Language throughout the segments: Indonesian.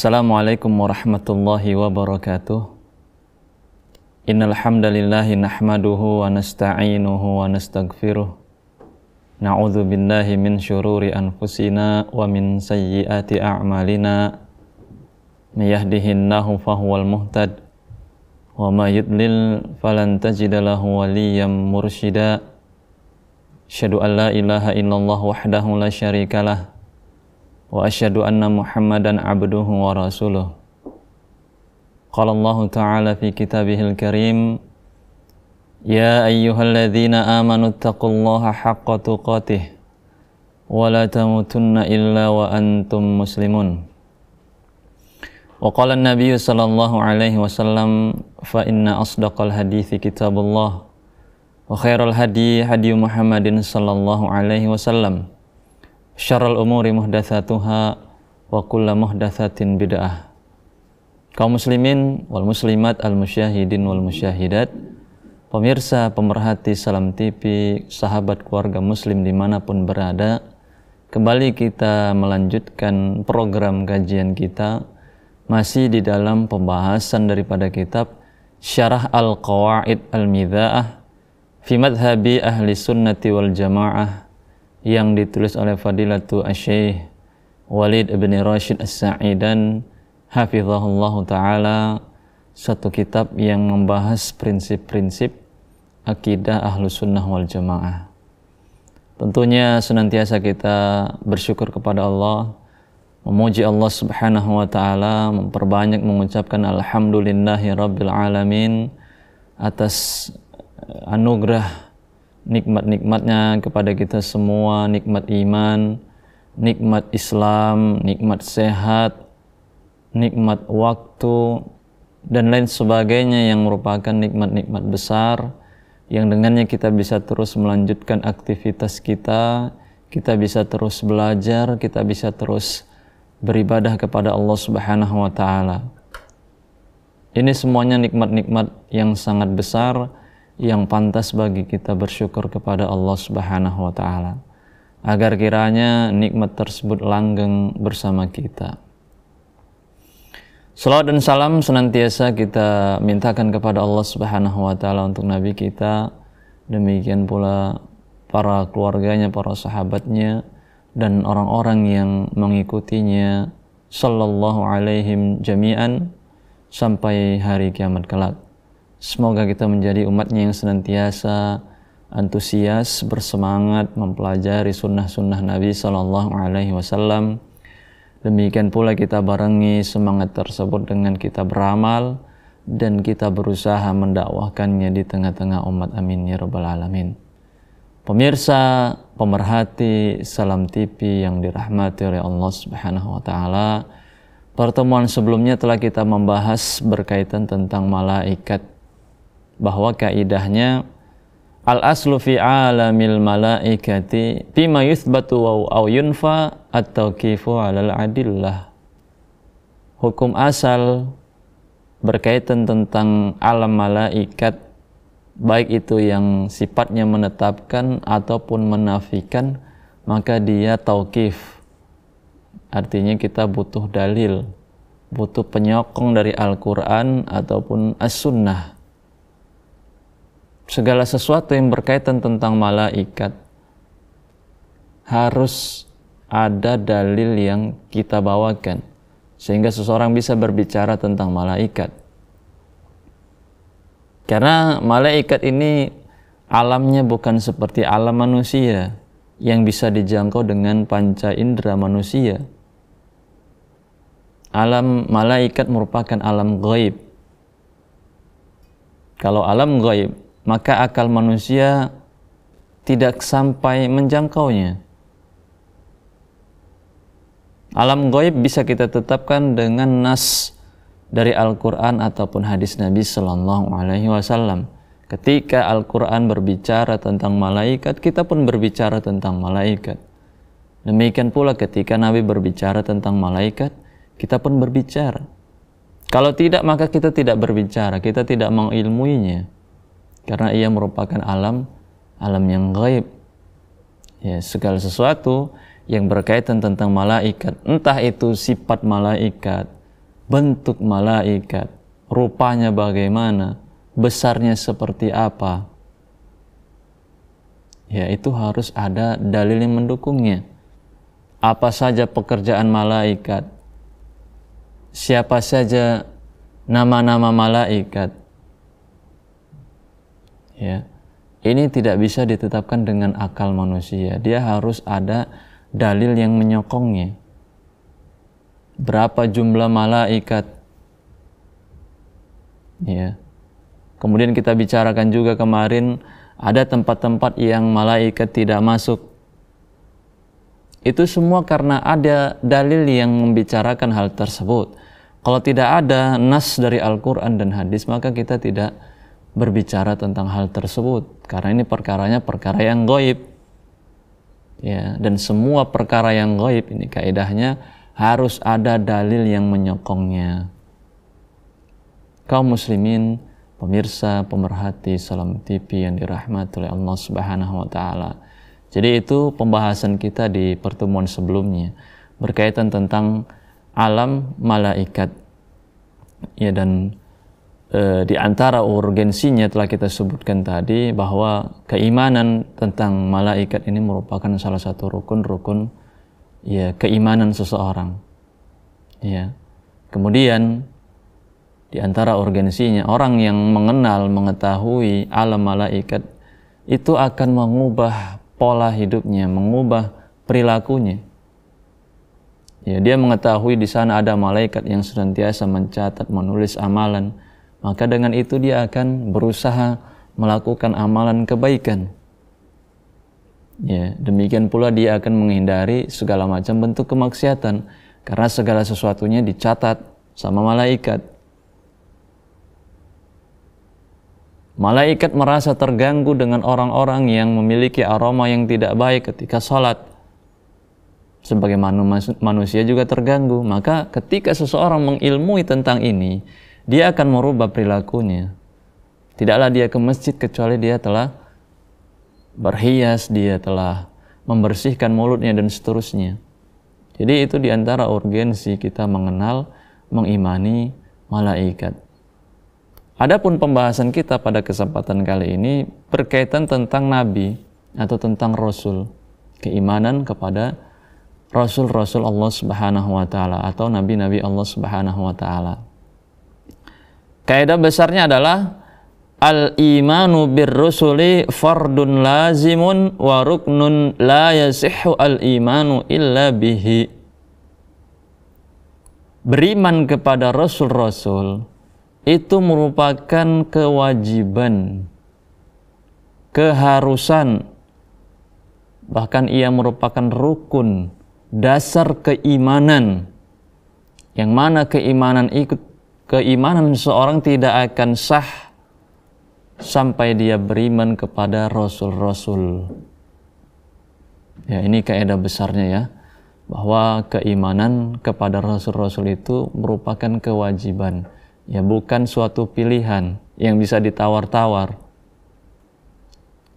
Assalamualaikum warahmatullahi wabarakatuh. Innal hamdalillahi nahmaduhu wa nasta'inuhu wa nastaghfiruh. Na'udzu billahi min syururi anfusina wa min sayyiati a'malina. May yahdihillahu fahuwal muhtad wa may yudlil falan tajida lahu waliyyan mursyida. Asyhadu an la ilaha illallah wahdahu la syarikalah wa asyhadu anna Muhammadan abduhu wa rasuluh. Qala Allah Ta'ala fi kitabihil karim, ya ayyuhalladzina amanu taqullaha haqqa tuqatih wa la tamutunna illa wa antum muslimun. Wa qala an-nabiy sallallahu alaihi wasallam, fa inna asdaqal hadithi kitabullah wa khairal hadi hadi Muhammadin sallallahu alaihi wasallam. Syarrul umuri muhdatsatuha wa kullu muhdatsatin bid'ah. Kaum muslimin wal muslimat, al musyahidin wal musyahidat, pemirsa pemerhati Salam TV, sahabat keluarga muslim dimanapun berada, kembali kita melanjutkan program kajian kita masih di dalam pembahasan daripada kitab Syarah Al-Qawaid Al-Midha'ah fi madhhabi ahli sunnati wal jamaah yang ditulis oleh Fadilatu Asy-Syaikh Walid bin Rashid As-Sa'idan hafizahullahu ta'ala, satu kitab yang membahas prinsip-prinsip akidah ahlu sunnah wal jamaah. Tentunya senantiasa kita bersyukur kepada Allah, memuji Allah subhanahu wa ta'ala, memperbanyak mengucapkan alhamdulillahi rabbil alamin atas anugerah nikmat-nikmatnya kepada kita semua, nikmat iman, nikmat Islam, nikmat sehat, nikmat waktu, dan lain sebagainya yang merupakan nikmat-nikmat besar yang dengannya kita bisa terus melanjutkan aktivitas kita bisa terus belajar, kita bisa terus beribadah kepada Allah Subhanahu wa ta'ala. Ini semuanya nikmat-nikmat yang sangat besar yang pantas bagi kita bersyukur kepada Allah Subhanahu wa ta'ala, agar kiranya nikmat tersebut langgeng bersama kita. Salawat dan salam senantiasa kita mintakan kepada Allah Subhanahu wa ta'ala untuk Nabi kita, demikian pula para keluarganya, para sahabatnya, dan orang-orang yang mengikutinya sallallahu alaihim jami'an sampai hari kiamat kelak. Semoga kita menjadi umatnya yang senantiasa antusias, bersemangat mempelajari sunnah-sunnah Nabi Sallallahu Alaihi Wasallam. Demikian pula kita barengi semangat tersebut dengan kita beramal dan kita berusaha mendakwahkannya di tengah-tengah umat. Amin ya rabbal alamin. Pemirsa pemerhati Salam TV yang dirahmati oleh Allah Subhanahu Wa Taala, pertemuan sebelumnya telah kita membahas berkaitan tentang malaikat, bahwa kaidahnya al-aslu fi alamil malaikati bima yuthbatu aw yunfa at-tawqifu 'alal adillah. Hukum asal berkaitan tentang alam malaikat, baik itu yang sifatnya menetapkan ataupun menafikan, maka dia tauqif. Artinya kita butuh dalil, butuh penyokong dari Al-Quran ataupun As-Sunnah. Segala sesuatu yang berkaitan tentang malaikat harus ada dalil yang kita bawakan sehingga seseorang bisa berbicara tentang malaikat. Karena malaikat ini alamnya bukan seperti alam manusia yang bisa dijangkau dengan panca indera manusia. Alam malaikat merupakan alam ghaib. Kalau alam ghaib, maka akal manusia tidak sampai menjangkaunya. Alam ghaib bisa kita tetapkan dengan nas dari Al-Quran ataupun hadis Nabi Sallallahu Alaihi Wasallam. Ketika Al-Quran berbicara tentang malaikat, kita pun berbicara tentang malaikat. Demikian pula ketika Nabi berbicara tentang malaikat, kita pun berbicara. Kalau tidak, maka kita tidak berbicara, kita tidak mengilmuinya, karena ia merupakan alam yang gaib. Ya, segala sesuatu yang berkaitan tentang malaikat, entah itu sifat malaikat, bentuk malaikat, rupanya bagaimana, besarnya seperti apa, ya itu harus ada dalil yang mendukungnya. Apa saja pekerjaan malaikat, siapa saja nama-nama malaikat, ya ini tidak bisa ditetapkan dengan akal manusia. Dia harus ada dalil yang menyokongnya. Berapa jumlah malaikat, ya. Kemudian kita bicarakan juga kemarin, ada tempat-tempat yang malaikat tidak masuk. Itu semua karena ada dalil yang membicarakan hal tersebut. Kalau tidak ada nas dari Al-Quran dan hadis, maka kita tidak berbicara tentang hal tersebut, karena ini perkaranya perkara yang gaib, ya. Dan semua perkara yang gaib ini kaidahnya harus ada dalil yang menyokongnya. Kaum muslimin, pemirsa, pemerhati Salam TV yang dirahmati oleh Allah Subhanahu wa taala. Jadi itu pembahasan kita di pertemuan sebelumnya berkaitan tentang alam malaikat, ya. Dan di antara urgensinya telah kita sebutkan tadi bahwa keimanan tentang malaikat ini merupakan salah satu rukun ya keimanan seseorang, ya. Kemudian di antara urgensinya, orang yang mengetahui alam malaikat itu akan mengubah pola hidupnya, mengubah perilakunya. Ya, dia mengetahui di sana ada malaikat yang senantiasa mencatat, menulis amalan. Maka dengan itu dia akan berusaha melakukan amalan kebaikan. Ya, demikian pula dia akan menghindari segala macam bentuk kemaksiatan, karena segala sesuatunya dicatat sama malaikat. Malaikat merasa terganggu dengan orang-orang yang memiliki aroma yang tidak baik ketika sholat. Sebagaimana manusia juga terganggu. Maka ketika seseorang mengilmui tentang ini, dia akan merubah perilakunya. Tidaklah dia ke masjid kecuali dia telah berhias, dia telah membersihkan mulutnya dan seterusnya. Jadi itu diantara urgensi kita mengenal, mengimani malaikat. Adapun pembahasan kita pada kesempatan kali ini berkaitan tentang nabi atau tentang rasul, keimanan kepada rasul-rasul Allah Subhanahu wa taala atau nabi-nabi Allah Subhanahu wa taala. Kaidah besarnya adalah al-imanu bir-rusuli fardun lazimun wa ruknun la yasihhu al-imanu illa bihi. Beriman kepada rasul-rasul itu merupakan kewajiban, keharusan, bahkan ia merupakan rukun, dasar keimanan, yang mana keimanan seorang tidak akan sah sampai dia beriman kepada rasul-rasul. Ya, ini kaidah besarnya ya, bahwa keimanan kepada rasul-rasul itu merupakan kewajiban, ya, bukan suatu pilihan yang bisa ditawar-tawar.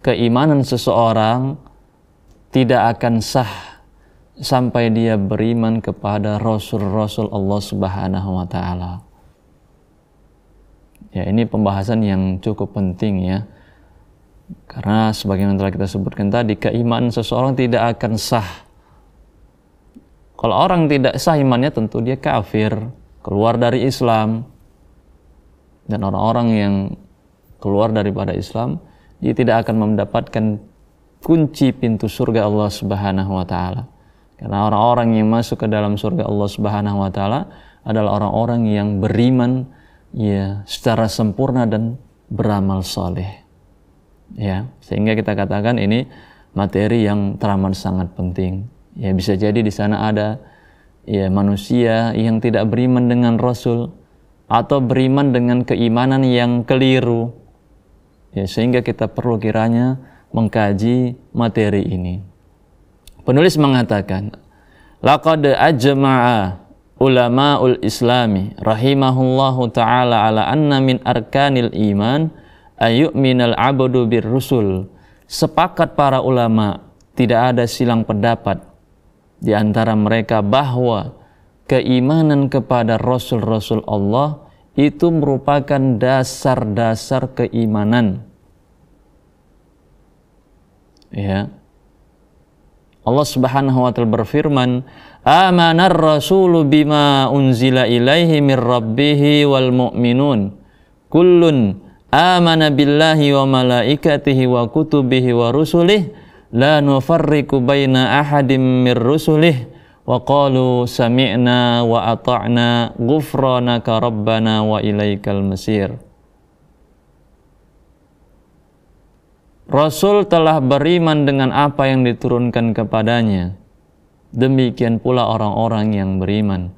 Keimanan seseorang tidak akan sah sampai dia beriman kepada rasul-rasul Allah Subhanahu wa taala. Ya, ini pembahasan yang cukup penting ya. Karena sebagaimana telah kita sebutkan tadi, keimanan seseorang tidak akan sah. Kalau orang tidak sah imannya, tentu dia kafir, keluar dari Islam. Dan orang-orang yang keluar daripada Islam, dia tidak akan mendapatkan kunci pintu surga Allah Subhanahu wa taala. Karena orang-orang yang masuk ke dalam surga Allah Subhanahu wa taala adalah orang-orang yang beriman ya secara sempurna dan beramal soleh. Ya, sehingga kita katakan ini materi yang teramat sangat penting. Ya, bisa jadi di sana ada ya manusia yang tidak beriman dengan Rasul atau beriman dengan keimanan yang keliru. Ya, sehingga kita perlu kiranya mengkaji materi ini. Penulis mengatakan, laqad ajma'a ulama'ul islami rahimahullahu ta'ala ala anna min arkanil iman ayyu'minal abdu bir rusul. Sepakat para ulama, tidak ada silang pendapat di antara mereka bahwa keimanan kepada Rasul-Rasul Allah itu merupakan dasar-dasar keimanan. Ya. Allah Subhanahu wa taala berfirman, "Amanar rasulu bima unzila ilaihi mir rabbih wal mu'minun. Kullun amana billahi wa malaikatihi wa kutubihi wa rusulih la nufarriqu baina ahadim mir rusulih wa qalu sami'na wa ata'na ghufranaka rabbana wa ilaikal masir." Rasul telah beriman dengan apa yang diturunkan kepadanya. Demikian pula orang-orang yang beriman.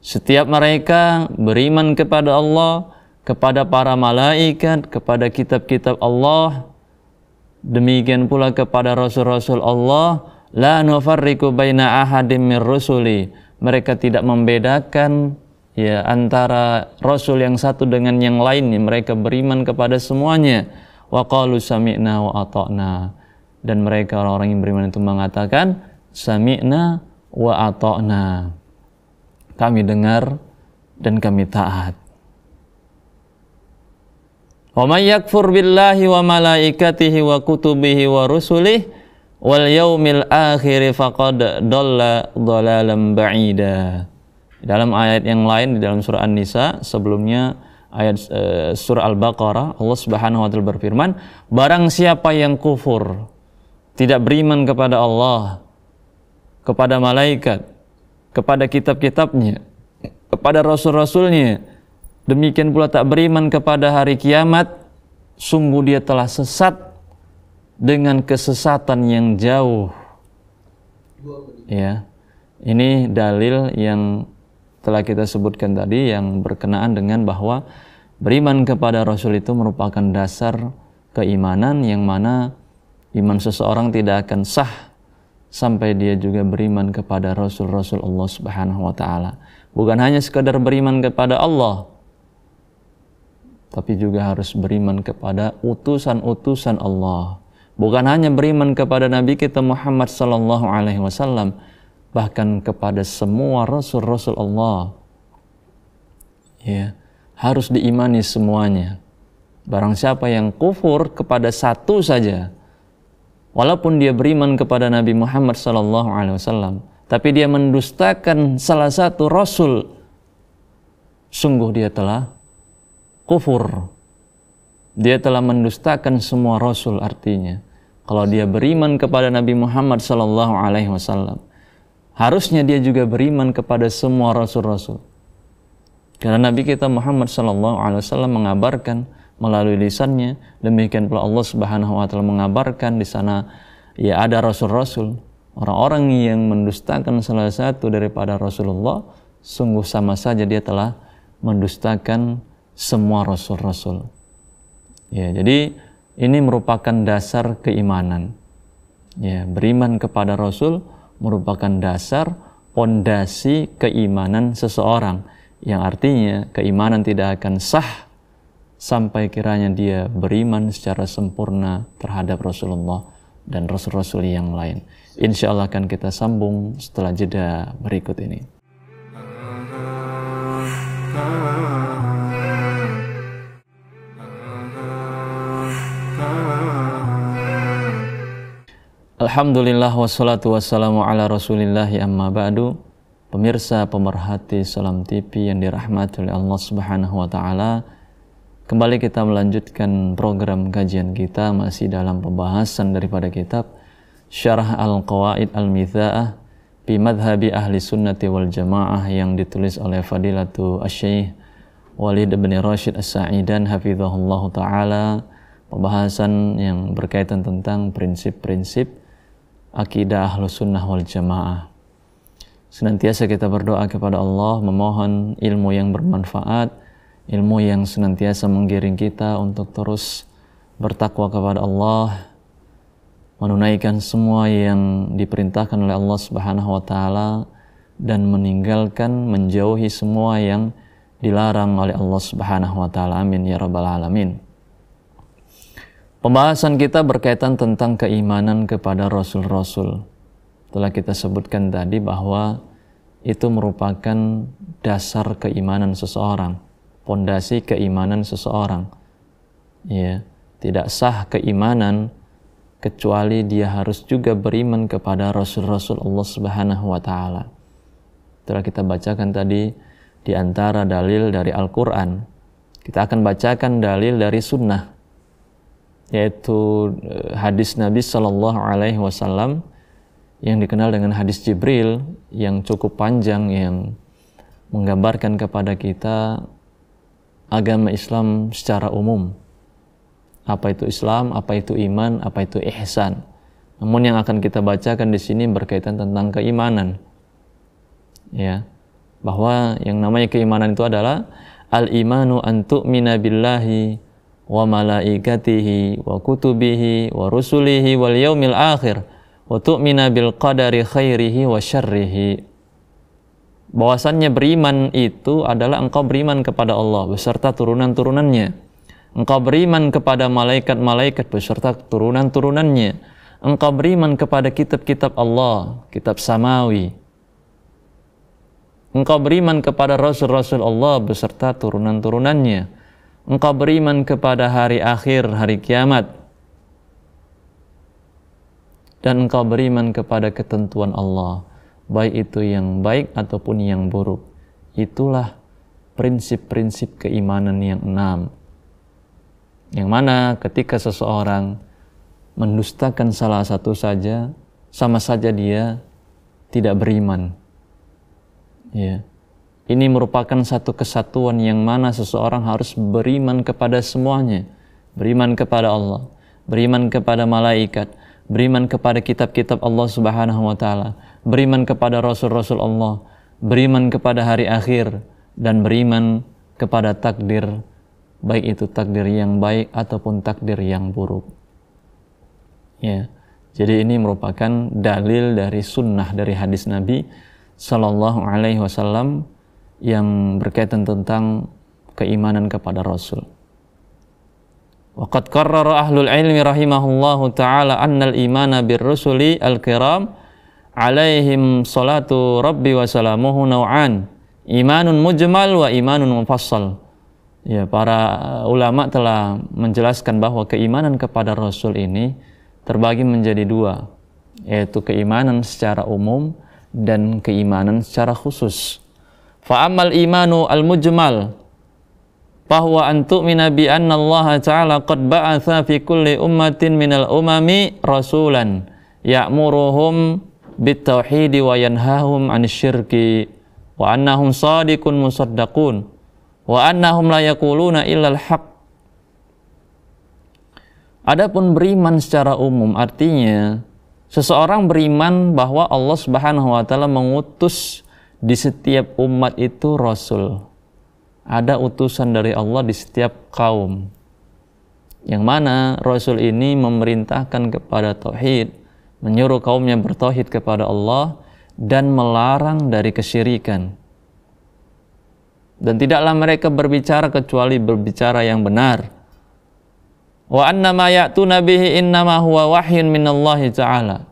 Setiap mereka beriman kepada Allah, kepada para malaikat, kepada kitab-kitab Allah. Demikian pula kepada Rasul-Rasul Allah. La nufarriqu baina ahadim mir rusuli. Mereka tidak membedakan ya antara Rasul yang satu dengan yang lainnya. Mereka beriman kepada semuanya. Wa qalu sami'na wa ata'na. Dan mereka orang-orang yang beriman itu mengatakan sami'na wa ata'na. Kami dengar dan kami taat. Wa may yakfur billahi wa malaikatihi wa kutubihi wa rusulihi wal yaumil akhir faqad dhalla dhalalan ba'ida. Dalam ayat yang lain di dalam surah An-Nisa sebelumnya ayat surah Al-Baqarah, Allah Subhanahu wa taala berfirman, barang siapa yang kufur, tidak beriman kepada Allah, kepada malaikat, kepada kitab-kitabnya, kepada rasul-rasulnya, demikian pula tak beriman kepada hari kiamat, sungguh dia telah sesat dengan kesesatan yang jauh. Ya, ini dalil yang telah kita sebutkan tadi yang berkenaan dengan bahwa beriman kepada Rasul itu merupakan dasar keimanan yang mana iman seseorang tidak akan sah sampai dia juga beriman kepada Rasul-Rasul Allah Subhanahu wa taala. Bukan hanya sekadar beriman kepada Allah, tapi juga harus beriman kepada utusan-utusan Allah. Bukan hanya beriman kepada Nabi kita Muhammad sallallahu alaihi wasallam, bahkan kepada semua Rasul-Rasul Allah. Ya, harus diimani semuanya. Barang siapa yang kufur kepada satu saja, walaupun dia beriman kepada Nabi Muhammad sallallahu alaihi wasallam, tapi dia mendustakan salah satu Rasul, sungguh dia telah kufur. Dia telah mendustakan semua Rasul artinya. Kalau dia beriman kepada Nabi Muhammad sallallahu alaihi wasallam, harusnya dia juga beriman kepada semua rasul-rasul. Karena Nabi kita Muhammad sallallahu alaihi wasallam mengabarkan melalui lisannya, demikian pula Allah Subhanahu wa taala mengabarkan di sana ya ada rasul-rasul. Orang-orang yang mendustakan salah satu daripada Rasulullah, sungguh sama saja dia telah mendustakan semua rasul-rasul. Ya, jadi ini merupakan dasar keimanan. Ya, beriman kepada Rasul merupakan dasar pondasi keimanan seseorang, yang artinya keimanan tidak akan sah sampai kiranya dia beriman secara sempurna terhadap Rasulullah dan Rasul-Rasul yang lain. Insya Allah akan kita sambung setelah jeda berikut ini. Alhamdulillah wassalatu wassalamu ala rasulillahi amma ba'du. Pemirsa pemerhati Salam TV yang dirahmati oleh Allah Subhanahu wa taala, kembali kita melanjutkan program kajian kita masih dalam pembahasan daripada kitab Syarah Al-Qawaid Al-Mitha'ah bi Madhabi Ahli Sunnati wal Jamaah yang ditulis oleh Fadilatu Asy-Syaikh Walid bin Rashid As-Sa'idan hafizahullah taala. Pembahasan yang berkaitan tentang prinsip-prinsip akidah Ahlus Sunnah wal Jamaah. Senantiasa kita berdoa kepada Allah, memohon ilmu yang bermanfaat, ilmu yang senantiasa menggiring kita untuk terus bertakwa kepada Allah, menunaikan semua yang diperintahkan oleh Allah Subhanahu wa taala dan meninggalkan, menjauhi semua yang dilarang oleh Allah Subhanahu wa taala. Amin ya rabbal alamin. Pembahasan kita berkaitan tentang keimanan kepada Rasul-Rasul. Telah kita sebutkan tadi bahwa itu merupakan dasar keimanan seseorang, pondasi keimanan seseorang. Ya, tidak sah keimanan kecuali dia harus juga beriman kepada Rasul-Rasul Allah Subhanahu wa Ta'ala. Telah kita bacakan tadi di antara dalil dari Al-Quran. Kita akan bacakan dalil dari Sunnah, yaitu hadis Nabi Sallallahu Alaihi Wasallam yang dikenal dengan hadis Jibril, yang cukup panjang, yang menggambarkan kepada kita agama Islam secara umum. Apa itu Islam, apa itu iman, apa itu ihsan. Namun yang akan kita bacakan di sini berkaitan tentang keimanan. Ya, bahwa yang namanya keimanan itu adalah al-imanu an tu'mina billahi wa malaikatihi wa kutubihi wa rusulihi wal yaumil akhir wa tu'mina bil qadari khairihi wa syarrihi. Bahwasannya beriman itu adalah engkau beriman kepada Allah beserta turunan-turunannya. Engkau beriman kepada malaikat-malaikat beserta turunan-turunannya. Engkau beriman kepada kitab-kitab Allah, kitab samawi. Engkau beriman kepada Rasul-Rasul Allah beserta turunan-turunannya. Engkau beriman kepada hari akhir, hari kiamat. Dan engkau beriman kepada ketentuan Allah, baik itu yang baik ataupun yang buruk. Itulah prinsip-prinsip keimanan yang 6. Yang mana ketika seseorang mendustakan salah satu saja, sama saja dia tidak beriman. Ya. Ini merupakan satu kesatuan yang mana seseorang harus beriman kepada semuanya. Beriman kepada Allah, beriman kepada malaikat, beriman kepada kitab-kitab Allah Subhanahu wa Ta'ala, beriman kepada Rasul-Rasul Allah, beriman kepada hari akhir, dan beriman kepada takdir, baik itu takdir yang baik ataupun takdir yang buruk. Ya. Jadi ini merupakan dalil dari sunnah, dari hadis Nabi Sallallahu Alaihi Wasallam yang berkaitan tentang keimanan kepada Rasul. Waqad qarrara ahlul ilmi rahimahullahu ta'ala annal imana birrusuli al-kiram alaihim salatu rabbi wa salamuhu naw'an, imanun mujmal wa imanun mufassal. Ya, para ulama telah menjelaskan bahwa keimanan kepada Rasul ini terbagi menjadi 2, yaitu keimanan secara umum dan keimanan secara khusus. Fa'amal imanu al-mujmal bahwa an tu'mina bi anna Allah Ta'ala qad ba'atha fi kulli ummatin minal umami rasulan ya'muruhum bit-tauhidi wa yanhahum 'anil syirki wa annahum shadiqun musaddaqun wa annahum la yaquluna illa al-haq. Adapun beriman secara umum artinya seseorang beriman bahwa Allah Subhanahu wa Ta'ala mengutus di setiap umat itu Rasul. Ada utusan dari Allah di setiap kaum, yang mana Rasul ini memerintahkan kepada tauhid, menyuruh kaumnya bertauhid kepada Allah dan melarang dari kesyirikan. Dan tidaklah mereka berbicara kecuali berbicara yang benar. Wa anna ma ya'tuna bihi innama huwa wahyun minallahi ta'ala.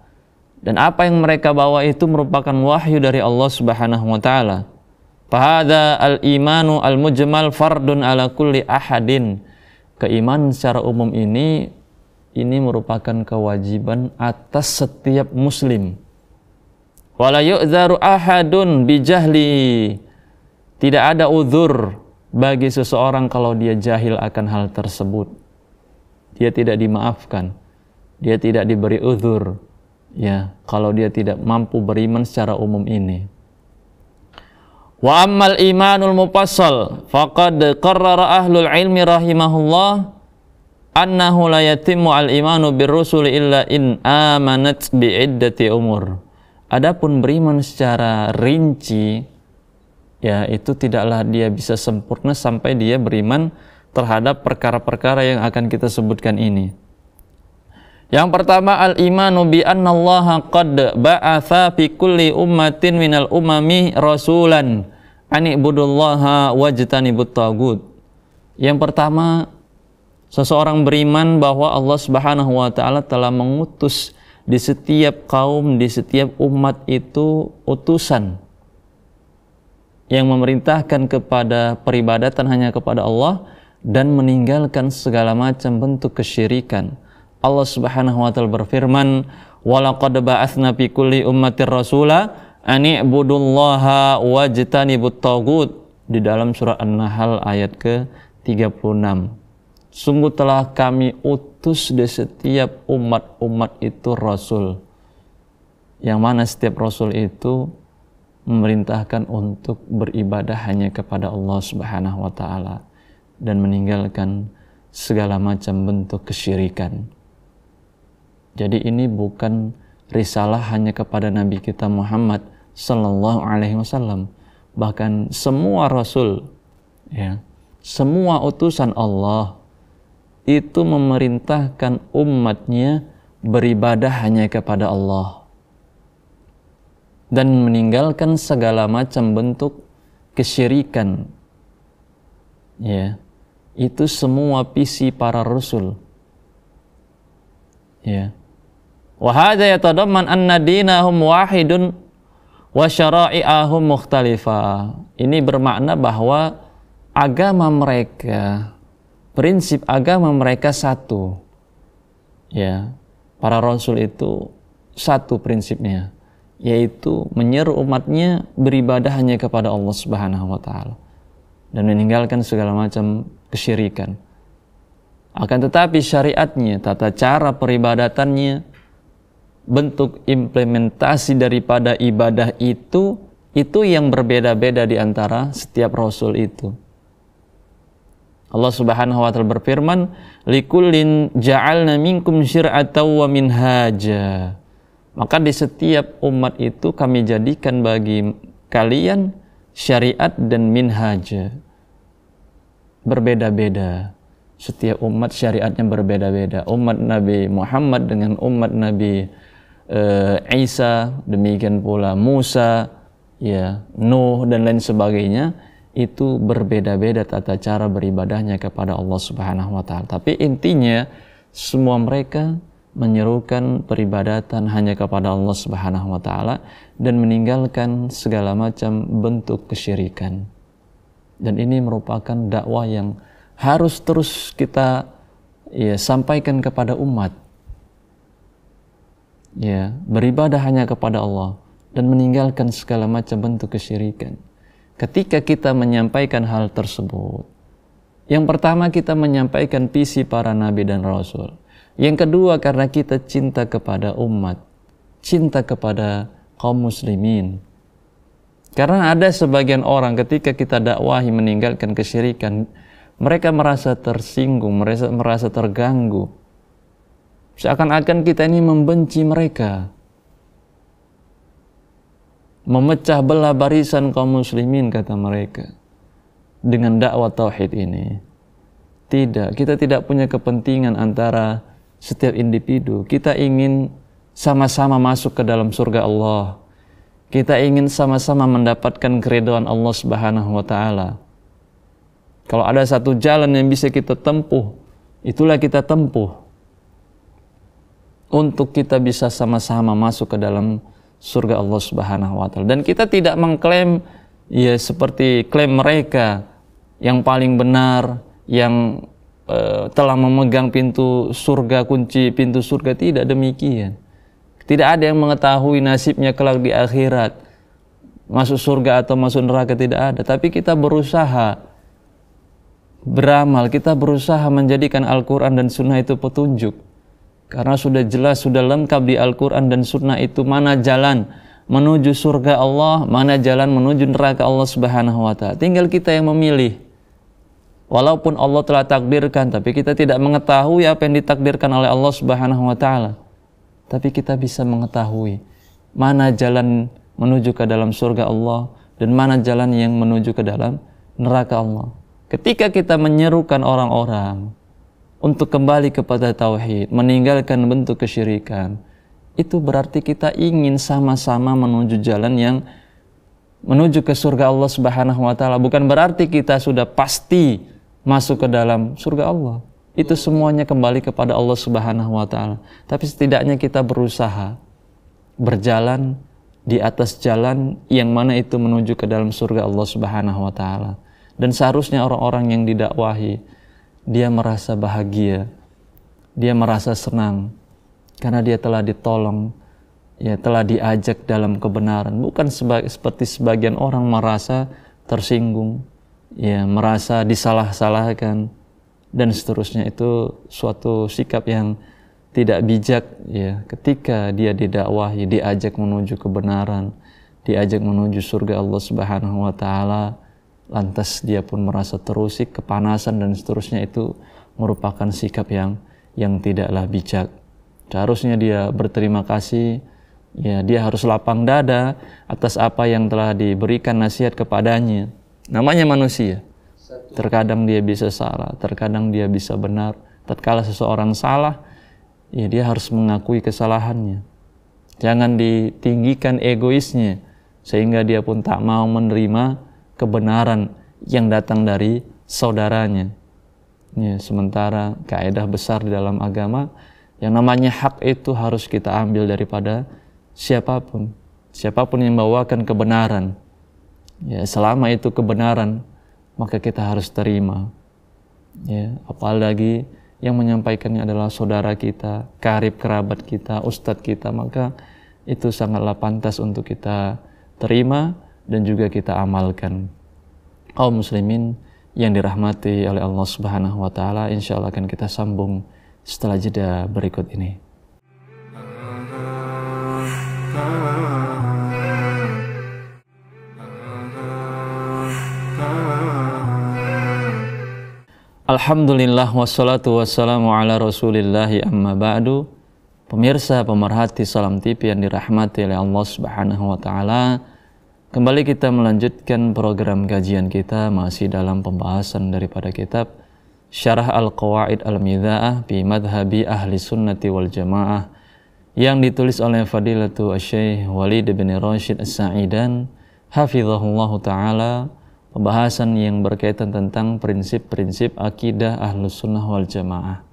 Dan apa yang mereka bawa itu merupakan wahyu dari Allah Subhanahu wa Ta'ala. Fahadha al-imanu al-mujmal fardun ala kulli ahadin. Keimanan secara umum ini merupakan kewajiban atas setiap muslim. Wala yu'dzaru ahadun bijahli. Tidak ada uzur bagi seseorang kalau dia jahil akan hal tersebut. Dia tidak dimaafkan. Dia tidak diberi uzur. Ya, kalau dia tidak mampu beriman secara umum ini. Wa ammal imanul mufassal faqad qarrara ahlul ilmi rahimahullah annahu la yatimmu al imanu birrusul illa in amanat bi iddati umur. Adapun beriman secara rinci, ya itu tidaklah dia bisa sempurna sampai dia beriman terhadap perkara-perkara yang akan kita sebutkan ini. Yang pertama, al-imanu bi anna Allah qad ba'atha fi kulli ummatin minal umami rasulan an ibudullaha wajtanibut tagut. Yang pertama, seseorang beriman bahwa Allah Subhanahu wa Ta'ala telah mengutus di setiap kaum, di setiap umat itu utusan, yang memerintahkan kepada peribadatan hanya kepada Allah dan meninggalkan segala macam bentuk kesyirikan. Allah Subhanahu wa taala berfirman, "Wa laqad ba'atsna fi kulli ummatir rasula an i'budullaha wajtanibut taghut," di dalam surah An-Nahl ayat ke-36. Sungguh telah kami utus di setiap umat-umat itu rasul, yang mana setiap rasul itu memerintahkan untuk beribadah hanya kepada Allah Subhanahu wa taala dan meninggalkan segala macam bentuk kesyirikan. Jadi ini bukan risalah hanya kepada Nabi kita Muhammad sallallahu alaihi wasallam, bahkan semua rasul, ya, semua utusan Allah itu memerintahkan umatnya beribadah hanya kepada Allah dan meninggalkan segala macam bentuk kesyirikan. Ya, itu semua visi para rasul. Ya. Wa hadza yatadamman anna dinahum wahidun wa syara'i'ahum mukhtalifah. Ini bermakna bahwa agama mereka, prinsip agama mereka satu. Ya, para rasul itu satu prinsipnya, yaitu menyeru umatnya beribadah hanya kepada Allah Subhanahu wa taala dan meninggalkan segala macam kesyirikan. Akan tetapi syariatnya, tata cara peribadatannya, bentuk implementasi daripada ibadah itu yang berbeda-beda di antara setiap rasul itu. Allah Subhanahu wa taala berfirman, "Likullin ja'alna minkum syir'atan wa minhaja." Maka di setiap umat itu kami jadikan bagi kalian syariat dan minhaj. Berbeda-beda. Setiap umat syariatnya berbeda-beda. Umat Nabi Muhammad dengan umat Nabi Isa, demikian pula Musa, ya, Nuh dan lain sebagainya, itu berbeda-beda tata cara beribadahnya kepada Allah Subhanahu wa taala. Tapi intinya semua mereka menyerukan peribadatan hanya kepada Allah Subhanahu wa taala dan meninggalkan segala macam bentuk kesyirikan. Dan ini merupakan dakwah yang harus terus kita, ya, sampaikan kepada umat. Ya, beribadah hanya kepada Allah dan meninggalkan segala macam bentuk kesyirikan. Ketika kita menyampaikan hal tersebut, yang pertama kita menyampaikan visi para nabi dan rasul. Yang kedua, karena kita cinta kepada umat, cinta kepada kaum muslimin. Karena ada sebagian orang ketika kita dakwahi meninggalkan kesyirikan, mereka merasa tersinggung, merasa terganggu. Seakan-akan kita ini membenci mereka, memecah belah barisan kaum muslimin, kata mereka, dengan dakwah tauhid ini. Tidak, kita tidak punya kepentingan antara setiap individu. Kita ingin sama-sama masuk ke dalam surga Allah. Kita ingin sama-sama mendapatkan keridhaan Allah Subhanahu wa taala. Kalau ada satu jalan yang bisa kita tempuh, itulah kita tempuh untuk kita bisa sama-sama masuk ke dalam surga Allah Subhanahu wa taala. Dan kita tidak mengklaim, ya, seperti klaim mereka yang paling benar, yang telah memegang pintu surga, kunci pintu surga. Tidak demikian. Tidak ada yang mengetahui nasibnya kelak di akhirat, masuk surga atau masuk neraka, tidak ada. Tapi kita berusaha beramal, kita berusaha menjadikan Al-Quran dan Sunnah itu petunjuk. Karena sudah jelas, sudah lengkap di Al-Quran dan Sunnah itu mana jalan menuju surga Allah, mana jalan menuju neraka Allah Subhanahu wa taala. Tinggal kita yang memilih. Walaupun Allah telah takdirkan, tapi kita tidak mengetahui apa yang ditakdirkan oleh Allah Subhanahu wa taala. Tapi kita bisa mengetahui mana jalan menuju ke dalam surga Allah dan mana jalan yang menuju ke dalam neraka Allah. Ketika kita menyerukan orang-orang untuk kembali kepada tauhid, meninggalkan bentuk kesyirikan, itu berarti kita ingin sama-sama menuju jalan yang menuju ke surga Allah Subhanahu wa taala. Bukan berarti kita sudah pasti masuk ke dalam surga Allah. Itu semuanya kembali kepada Allah Subhanahu wa taala. Tapi setidaknya kita berusaha berjalan di atas jalan yang mana itu menuju ke dalam surga Allah Subhanahu wa taala. Dan seharusnya orang-orang yang didakwahi dia merasa bahagia, dia merasa senang karena dia telah ditolong, ya telah diajak dalam kebenaran, bukan seperti sebagian orang merasa tersinggung, ya merasa disalah-salahkan dan seterusnya. Itu suatu sikap yang tidak bijak, ya ketika dia didakwahi, diajak menuju kebenaran, diajak menuju surga Allah Subhanahu wa taala, lantas dia pun merasa terusik, kepanasan dan seterusnya. Itu merupakan sikap yang tidaklah bijak. Seharusnya dia berterima kasih, ya dia harus lapang dada atas apa yang telah diberikan nasihat kepadanya. Namanya manusia, terkadang dia bisa salah, terkadang dia bisa benar. Tatkala seseorang salah, ya dia harus mengakui kesalahannya. Jangan ditinggikan egoisnya sehingga dia pun tak mau menerima kebenaran yang datang dari saudaranya. Ya, sementara kaidah besar di dalam agama, yang namanya hak itu harus kita ambil daripada siapapun yang membawakan kebenaran. Ya, selama itu kebenaran, maka kita harus terima. Ya, apalagi yang menyampaikannya adalah saudara kita, karib kerabat kita, ustadz kita, maka itu sangatlah pantas untuk kita terima dan juga kita amalkan. Kaum muslimin yang dirahmati oleh Allah Subhanahu wa taala, insyaallah akan kita sambung setelah jeda berikut ini. Alhamdulillah wassalatu wassalamu ala rasulillahi amma ba'du. Pemirsa pemerhati Salam TV yang dirahmati oleh Allah Subhanahu wa taala, kembali kita melanjutkan program kajian kita masih dalam pembahasan daripada kitab Syarah Al-Qawaid Al-Midha'ah fi Madhabi Ahli Sunnati wal Jamaah yang ditulis oleh Fadilatu Asy-Syaikh Walid bin Rashid As-Sa'idan hafizahullahu taala. Pembahasan yang berkaitan tentang prinsip-prinsip akidah Ahlus Sunnah wal Jamaah.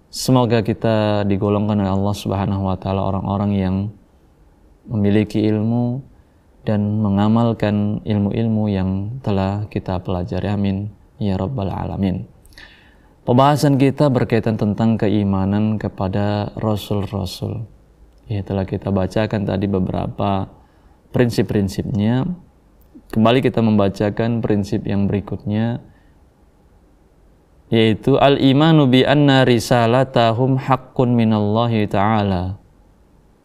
Semoga kita digolongkan oleh Allah Subhanahu wa taala orang-orang yang memiliki ilmu dan mengamalkan ilmu-ilmu yang telah kita pelajari. Amin ya rabbal alamin. Pembahasan kita berkaitan tentang keimanan kepada rasul-rasul. Ya, telah kita bacakan tadi beberapa prinsip-prinsipnya. Kembali kita membacakan prinsip yang berikutnya, yaitu al-imanu bi anna risalatahum haqqun minallahi ta'ala.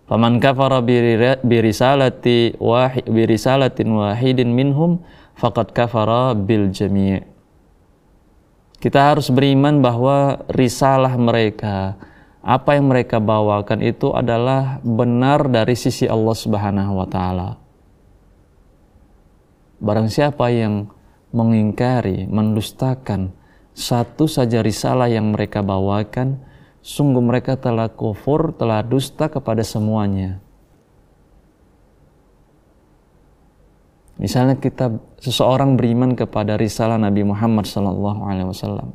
Faman kafara bi risalatin wahidin minhum faqad kafara bil jami'. Kita harus beriman bahwa risalah mereka, apa yang mereka bawakan itu adalah benar dari sisi Allah Subhanahu wa taala. Barang siapa yang mengingkari, mendustakan satu saja risalah yang mereka bawakan, sungguh mereka telah kufur, telah dusta kepada semuanya. Misalnya seseorang beriman kepada risalah Nabi Muhammad SAW,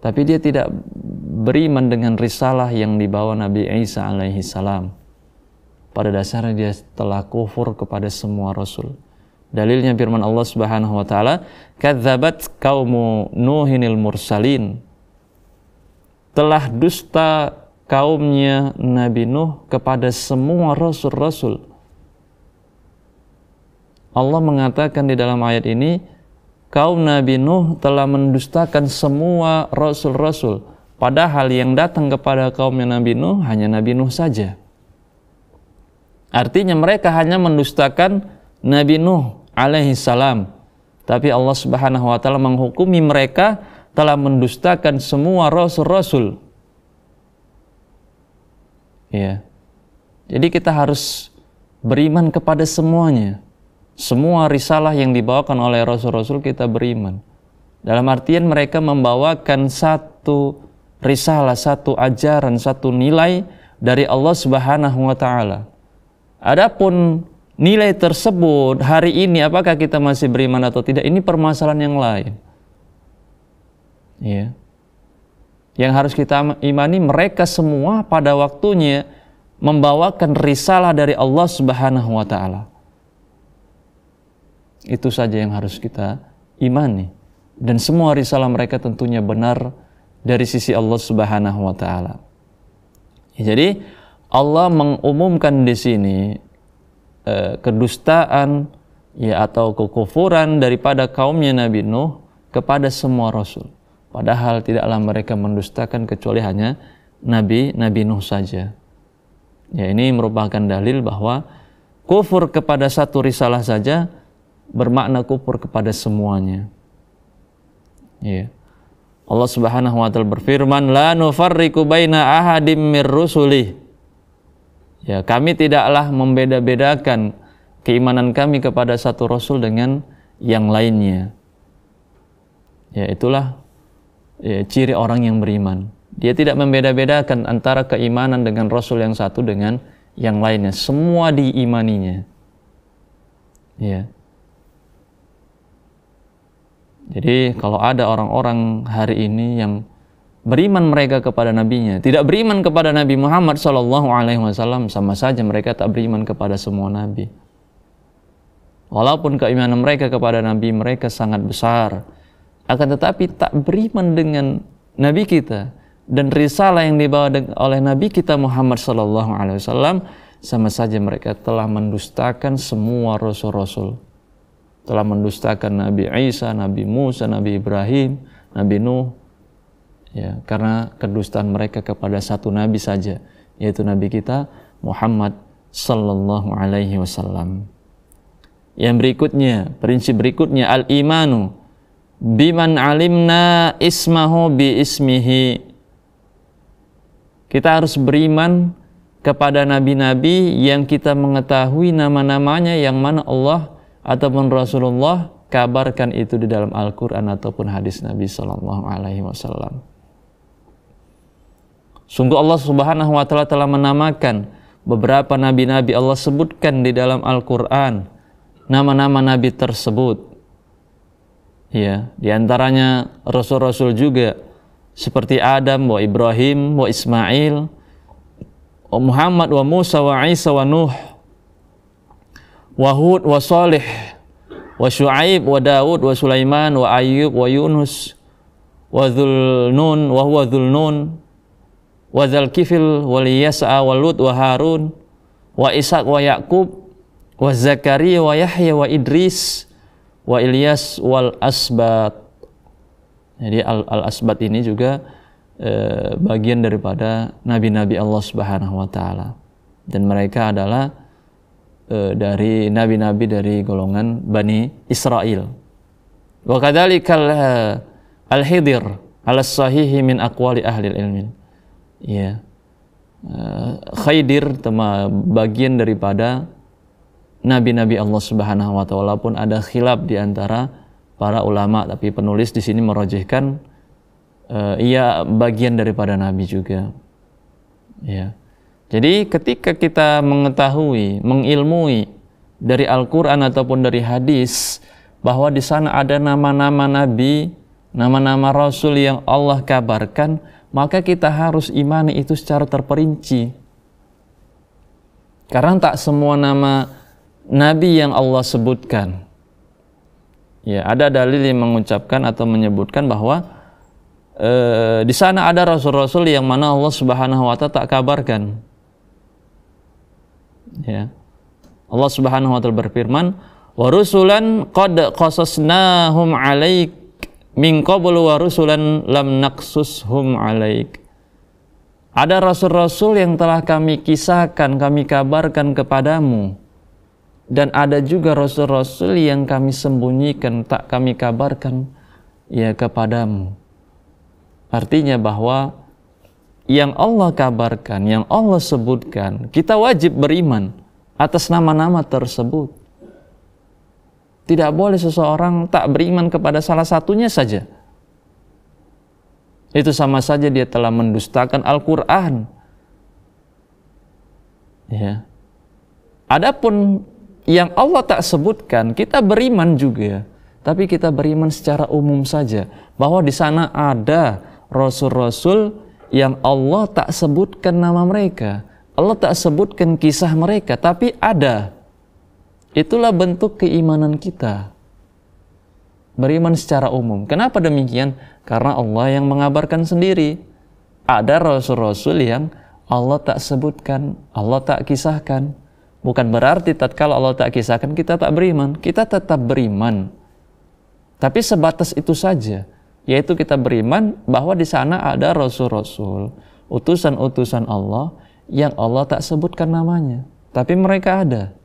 tapi dia tidak beriman dengan risalah yang dibawa Nabi Isa alaihissalam. Pada dasarnya dia telah kufur kepada semua rasul. Dalilnya firman Allah Subhanahu wa taala, "Kadzabat qaumu Nuhinil mursalin." Telah dusta kaumnya Nabi Nuh kepada semua rasul-rasul. Allah mengatakan di dalam ayat ini, kaum Nabi Nuh telah mendustakan semua rasul-rasul. Padahal yang datang kepada kaumnya Nabi Nuh hanya Nabi Nuh saja. Artinya mereka hanya mendustakan Nabi Nuh alaihi salam, tapi Allah Subhanahu wa taala menghukumi mereka telah mendustakan semua rasul-rasul. Ya. Jadi kita harus beriman kepada semuanya. Semua risalah yang dibawakan oleh rasul-rasul kita beriman. Dalam artian mereka membawakan satu risalah, satu ajaran, satu nilai dari Allah Subhanahu wa taala. Adapun nilai tersebut hari ini apakah kita masih beriman atau tidak, ini permasalahan yang lain. Ya. Yang harus kita imani, mereka semua pada waktunya membawakan risalah dari Allah Subhanahu wa taala. Itu saja yang harus kita imani, dan semua risalah mereka tentunya benar dari sisi Allah Subhanahu wa taala. Jadi Allah mengumumkan di sini kedustaan atau kekufuran daripada kaumnya Nabi Nuh kepada semua rasul. Padahal tidaklah mereka mendustakan kecuali hanya Nabi Nuh saja. Ya, ini merupakan dalil bahwa kufur kepada satu risalah saja bermakna kufur kepada semuanya. Ya. Allah Subhanahu wa taala berfirman, la nufarriqu baina ahadim mir rusuli. Ya, kami tidaklah membeda-bedakan keimanan kami kepada satu rasul dengan yang lainnya. Ya, itulah ciri orang yang beriman. Dia tidak membeda-bedakan antara keimanan dengan rasul yang satu dengan yang lainnya. Semua diimaninya. Ya. Jadi kalau ada orang-orang hari ini yang beriman mereka kepada nabinya, tidak beriman kepada Nabi Muhammad SAW, sama saja mereka tak beriman kepada semua nabi. Walaupun keimanan mereka kepada nabi mereka sangat besar, akan tetapi tak beriman dengan nabi kita dan risalah yang dibawa oleh nabi kita Muhammad SAW, sama saja mereka telah mendustakan semua rasul-rasul. Telah mendustakan Nabi Isa, Nabi Musa, Nabi Ibrahim, Nabi Nuh, ya, karena kedustaan mereka kepada satu nabi saja, yaitu nabi kita Muhammad sallallahu alaihi wasallam. Yang berikutnya, prinsip berikutnya, al-imanu biman alimna ismahu bi ismihi. Kita harus beriman kepada nabi-nabi yang kita mengetahui nama-namanya, yang mana Allah ataupun Rasulullah kabarkan itu di dalam Al-Quran ataupun hadis Nabi Sallallahu Alaihi Wasallam. Sungguh Allah Subhanahu Wa Taala telah menamakan beberapa nabi-nabi. Allah sebutkan di dalam Al-Quran nama-nama nabi tersebut. Ya, diantaranya Rasul-Rasul juga seperti Adam, wa Ibrahim, wa Ismail, wa Muhammad, wa Musa, wa Isa, wa Nuh, wa Hud, wa Salih, wa Syu'aib, wa Daud, wa Sulaiman, wa Ayyub, wa Yunus, wa Dzulnun, wa huwa Dzulnun, wa Dzalkifil, wa Yas'a, wa Lut, wa Harun, wa Ishaq, wa Yaqub, wa Zakaria, wa Yahya, wa Idris, wa Ilyas, wal Asbat. Jadi al-Asbat ini juga bagian daripada nabi-nabi Allah Subhanahu wa taala, dan mereka adalah dari nabi-nabi dari golongan Bani Israel. Wa kadzalikal al-Hidir al-sahihi min aqwali ahli ilmin. Ya. Khidir bagian daripada nabi-nabi Allah Subhanahu wa taala, walaupun ada khilaf di antara para ulama, tapi penulis di sini merajihkan ia bagian daripada nabi juga. Ya. Jadi ketika kita mengetahui, mengilmui dari Al-Quran ataupun dari hadis bahwa di sana ada nama-nama nabi, nama-nama rasul yang Allah kabarkan, maka kita harus imani itu secara terperinci. Karena tak semua nama nabi yang Allah sebutkan. Ya, ada dalil yang mengucapkan atau menyebutkan bahwa di sana ada rasul-rasul yang mana Allah Subhanahu wa taala tak kabarkan. Ya. Allah Subhanahu wa taala berfirman, wa rusulan qad qasasnahum 'alaik min qablu wa rusulan lam naqsushum 'alaik. Ada rasul-rasul yang telah kami kisahkan, kami kabarkan kepadamu, dan ada juga rasul-rasul yang kami sembunyikan, tak kami kabarkan ya kepadamu. Artinya bahwa yang Allah kabarkan, yang Allah sebutkan, kita wajib beriman atas nama-nama tersebut. Tidak boleh seseorang tak beriman kepada salah satunya saja. Itu sama saja dia telah mendustakan Al-Quran. Ya. Adapun yang Allah tak sebutkan, kita beriman juga, tapi kita beriman secara umum saja, bahwa di sana ada rasul-rasul yang Allah tak sebutkan nama mereka, Allah tak sebutkan kisah mereka, tapi ada. Itulah bentuk keimanan kita. Beriman secara umum. Kenapa demikian? Karena Allah yang mengabarkan sendiri. Ada rasul-rasul yang Allah tak sebutkan, Allah tak kisahkan. Bukan berarti tatkala Allah tak kisahkan kita tak beriman. Kita tetap beriman. Tapi sebatas itu saja. Yaitu kita beriman bahwa di sana ada rasul-rasul, utusan-utusan Allah yang Allah tak sebutkan namanya. Tapi mereka ada.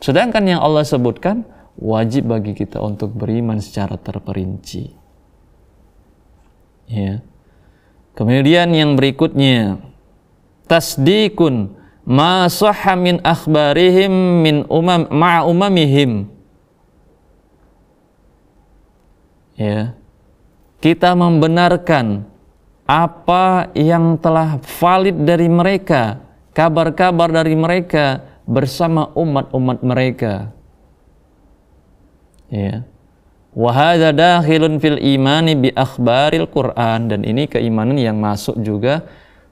Sedangkan yang Allah sebutkan, wajib bagi kita untuk beriman secara terperinci. Ya. Kemudian yang berikutnya, tasdikun ma sahha min akhbarihim min ma'a umamihim. Ya. Kita membenarkan apa yang telah valid dari mereka, kabar-kabar dari mereka bersama umat-umat mereka. Ya. Wa hadza dakhilun fil imani bi akhbaril Qur'an, dan ini keimanan yang masuk juga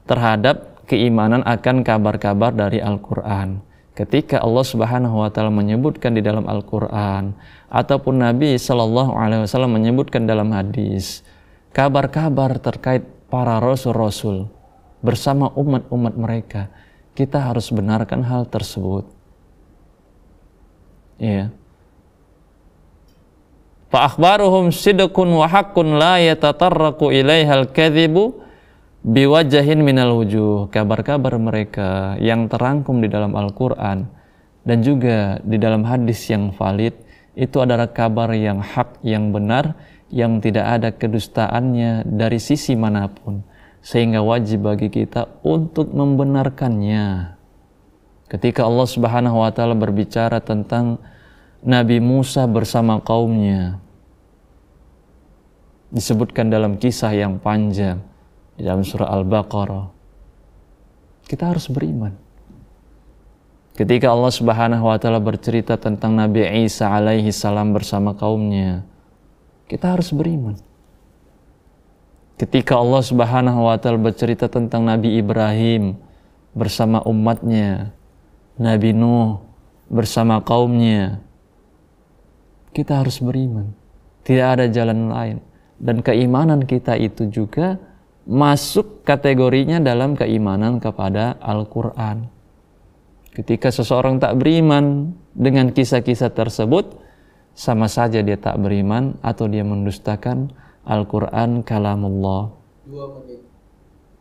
terhadap keimanan akan kabar-kabar dari Al-Qur'an. Ketika Allah Subhanahu wa taala menyebutkan di dalam Al-Qur'an ataupun Nabi sallallahu alaihi wasallam menyebutkan dalam hadis kabar-kabar terkait para rasul-rasul bersama umat-umat mereka, kita harus benarkan hal tersebut. Ya. Fa akhbaruhum sidqun wa haqqun la yatatarraqu ilaihal kadhibu biwajahin minal wujuh. Kabar-kabar mereka yang terangkum di dalam Al-Quran dan juga di dalam hadis yang valid, itu adalah kabar yang hak, yang benar, yang tidak ada kedustaannya dari sisi manapun, sehingga wajib bagi kita untuk membenarkannya. Ketika Allah Subhanahu wa taala berbicara tentang Nabi Musa bersama kaumnya, disebutkan dalam kisah yang panjang di dalam surah Al-Baqarah, kita harus beriman. Ketika Allah Subhanahu wa taala bercerita tentang Nabi Isa alaihi salam bersama kaumnya, kita harus beriman. Ketika Allah Subhanahu wa taala bercerita tentang Nabi Ibrahim bersama umatnya, Nabi Nuh bersama kaumnya, kita harus beriman. Tidak ada jalan lain. Dan keimanan kita itu juga masuk kategorinya dalam keimanan kepada Al-Quran. Ketika seseorang tak beriman dengan kisah-kisah tersebut, sama saja dia tak beriman atau dia mendustakan Al-Quran kalamullah. 2 menit.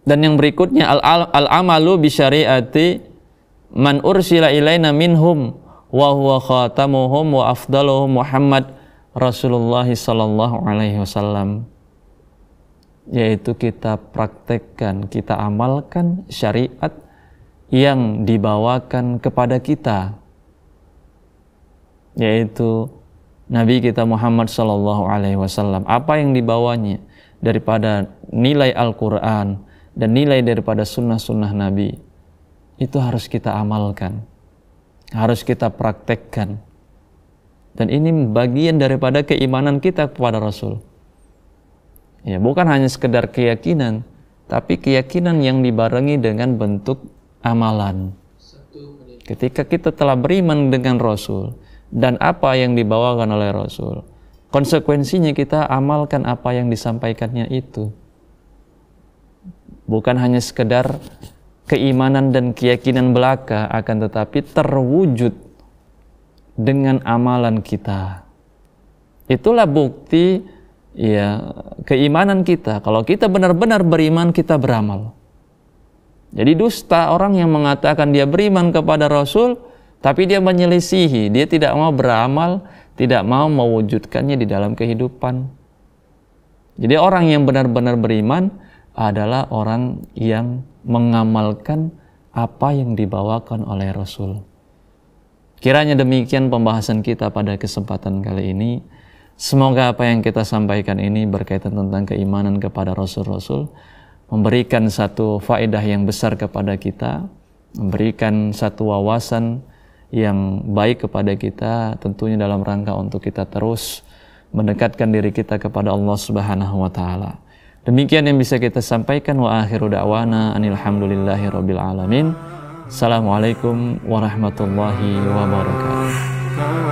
Dan yang berikutnya, al-amalu bi syariati man ursila ilaina minhum wa huwa khatamuhum wa afdaluhum Muhammad Rasulullah sallallahu alaihi wasallam. Yaitu kita praktekkan, kita amalkan syariat yang dibawakan kepada kita, yaitu Nabi kita Muhammad sallallahu alaihi wasallam. Apa yang dibawanya daripada nilai Al-Quran dan nilai daripada sunnah-sunnah Nabi, itu harus kita amalkan, harus kita praktekkan. Dan ini bagian daripada keimanan kita kepada Rasul. Ya, bukan hanya sekedar keyakinan, tapi keyakinan yang dibarengi dengan bentuk amalan. Ketika kita telah beriman dengan Rasul dan apa yang dibawakan oleh Rasul, konsekuensinya kita amalkan apa yang disampaikannya itu. Bukan hanya sekedar keimanan dan keyakinan belaka, akan tetapi terwujud dengan amalan kita. Itulah bukti ya keimanan kita. Kalau kita benar-benar beriman, kita beramal. Jadi dusta orang yang mengatakan dia beriman kepada Rasul, tapi dia menyelisihi, dia tidak mau beramal, tidak mau mewujudkannya di dalam kehidupan. Jadi orang yang benar-benar beriman adalah orang yang mengamalkan apa yang dibawakan oleh Rasul. Kiranya demikian pembahasan kita pada kesempatan kali ini. Semoga apa yang kita sampaikan ini berkaitan tentang keimanan kepada Rasul-Rasul memberikan satu faedah yang besar kepada kita, memberikan satu wawasan yang baik kepada kita, tentunya dalam rangka untuk kita terus mendekatkan diri kita kepada Allah Subhanahu wa taala. Demikian yang bisa kita sampaikan, wa akhiru da'wana anil hamdulillahi rabbil alamin. Assalamualaikum warahmatullahi wabarakatuh.